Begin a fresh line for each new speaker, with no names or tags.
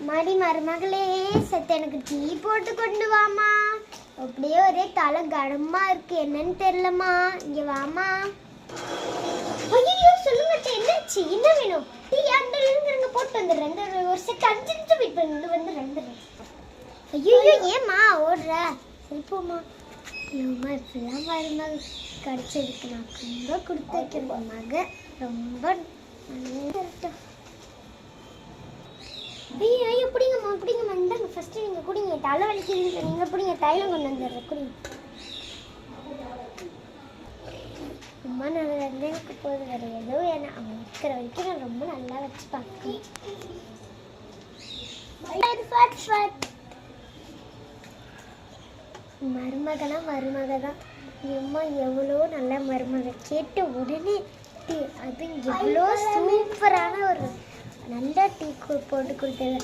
மாடி மருமகளே சத்து எனக்கு டீ போட்டு கொண்டு வாமா. அப்படியே ஒரே தலை கனமா இருக்கு, என்னன்னு தெரியலம்மா. இங்க வாமா. ஐயோ சொல்லுங்க என்னாச்சு, என்ன வேணும்? டீ அந்த இருங்க போட்டு வந்துடுறேன். ஒரு செட் 5 நிமிஷம் வெயிட் பண்ணி வந்துடுறேன். ஐயோ ஏம்மா ஓடுற? சரிப்போம்மா. ஐயோம்மா இப்பெல்லாம் மருமகள் கிடைச்சதுக்கு நான் ரொம்ப கொடுத்து வைக்கிறேன். மக ரொம்ப இருக்கட்டும். ஐயோ ஐயோ பிடிங்கம்மா பிடிங்கம்மா, இந்தாங்க ஃபர்ஸ்ட் நீங்க குடிங்க. தலை வலிக்குதுன்னு நீங்க பிடிங்க, தைலம் கொண்டு வந்துடுறேன், குடிங்க. அம்மா நான் எனக்கு போது வேற ஏதோ ஏன்னா அவங்க இருக்கிற வரைக்கும் நான் ரொம்ப நல்லா வச்சு பார்க்கணும். மருமகனா மருமக தான். அம்மா எவ்வளோ நல்ல மருமக, கேட்ட உடனே டீ, அது எவ்வளோ சூப்பரான ஒரு நல்ல டீ போட்டு கொடுத்தது.